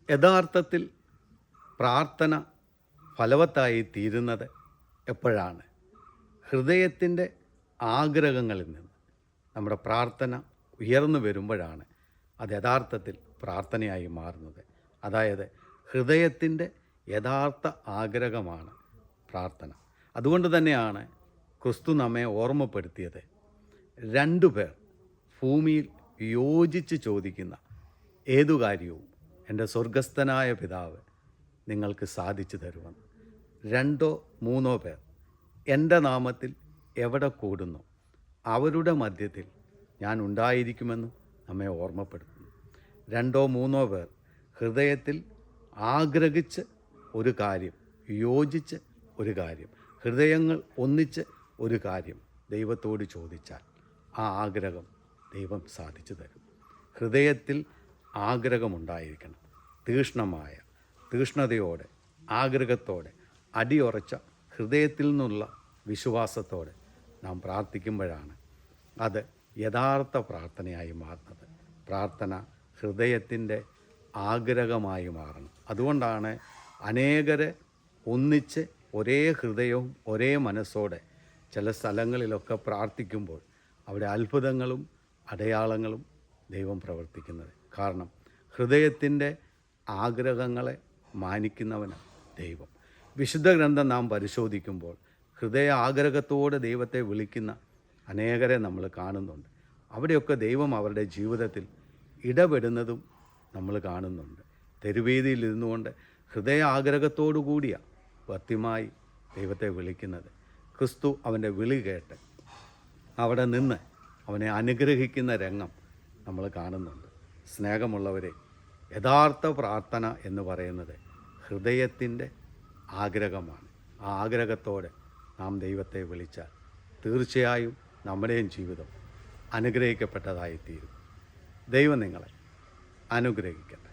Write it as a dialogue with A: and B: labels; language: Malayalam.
A: യഥാർത്ഥത്തിൽ പ്രാർത്ഥന ഫലവത്തായി തീരുന്നത് എപ്പോഴാണ്? ഹൃദയത്തിൻ്റെ ആഗ്രഹങ്ങളിൽ നിന്ന് നമ്മുടെ പ്രാർത്ഥന ഉയർന്നു വരുമ്പോഴാണ് അത് യഥാർത്ഥത്തിൽ പ്രാർത്ഥനയായി മാറുന്നത്. അതായത് ഹൃദയത്തിൻ്റെ യഥാർത്ഥ ആഗ്രഹമാണ് പ്രാർത്ഥന. അതുകൊണ്ട് തന്നെയാണ് ക്രിസ്തു നമ്മെ ഓർമ്മപ്പെടുത്തിയത്, രണ്ടുപേർ ഭൂമിയിൽ യോജിച്ച് ചോദിക്കുന്ന ഏതു കാര്യവും എൻ്റെ സ്വർഗസ്ഥനായ പിതാവ് നിങ്ങൾക്ക് സാധിച്ചു തരുമെന്ന്. 2 or 3 പേർ എൻ്റെ നാമത്തിൽ എവിടെ കൂടുന്നു അവരുടെ മധ്യത്തിൽ ഞാൻ ഉണ്ടായിരിക്കുമെന്ന് നമ്മെ ഓർമ്മപ്പെടുത്തുന്നു. 2 or 3 പേർ ഹൃദയത്തിൽ ആഗ്രഹിച്ച് ഒരു കാര്യം, യോജിച്ച് ഒരു കാര്യം, ഹൃദയങ്ങൾ ഒന്നിച്ച് ഒരു കാര്യം ദൈവത്തോട് ചോദിച്ചാൽ ആ ആഗ്രഹം ദൈവം സാധിച്ചു തരും. ഹൃദയത്തിൽ ആഗ്രഹമുണ്ടായിരിക്കണം. തീഷ്ണതയോടെ, ആഗ്രഹത്തോടെ, അടിയുറച്ച ഹൃദയത്തിൽ നിന്നുള്ള വിശ്വാസത്തോടെ നാം പ്രാർത്ഥിക്കുമ്പോഴാണ് അത് യഥാർത്ഥ പ്രാർത്ഥനയായി മാറുന്നത്. പ്രാർത്ഥന ഹൃദയത്തിൻ്റെ ആഗ്രഹമായി മാറണം. അതുകൊണ്ടാണ് അനേകരെ ഒന്നിച്ച് ഒരേ ഹൃദയവും ഒരേ മനസ്സോടെ ചില സ്ഥലങ്ങളിലൊക്കെ പ്രാർത്ഥിക്കുമ്പോൾ അവിടെ അത്ഭുതങ്ങളും അടയാളങ്ങളും ദൈവം പ്രവർത്തിക്കുന്നത്. കാരണം ഹൃദയത്തിൻ്റെ ആഗ്രഹങ്ങളെ മാനിക്കുന്നവനാണ് ദൈവം. വിശുദ്ധ ഗ്രന്ഥം നാം പരിശോധിക്കുമ്പോൾ ഹൃദയ ആഗ്രഹത്തോടെ ദൈവത്തെ വിളിക്കുന്ന അനേകരെ നമ്മൾ കാണുന്നുണ്ട്. അവിടെയൊക്കെ ദൈവം അവരുടെ ജീവിതത്തിൽ ഇടപെടുന്നതും നമ്മൾ കാണുന്നുണ്ട്. തെരുവീതിയിൽ ഇരുന്നുകൊണ്ട് ഹൃദയ ആഗ്രഹത്തോടു കൂടിയ ഭക്തിമായി ദൈവത്തെ വിളിക്കുന്നത്. ക്രിസ്തു അവൻ്റെ വിളി കേട്ട് അവിടെ നിന്ന് അവനെ അനുഗ്രഹിക്കുന്ന രംഗം നമ്മൾ കാണുന്നുണ്ട്. സ്നേഹമുള്ളവരെ, യഥാർത്ഥ പ്രാർത്ഥന എന്ന് പറയുന്നത് ഹൃദയത്തിൻ്റെ ആഗ്രഹമാണ്. ആ ആഗ്രഹത്തോടെ നാം ദൈവത്തെ വിളിച്ചാൽ തീർച്ചയായും നമ്മുടെയും ജീവിതം അനുഗ്രഹിക്കപ്പെട്ടതായിത്തീരും. ദൈവം നിങ്ങളെ അനുഗ്രഹിക്കട്ടെ.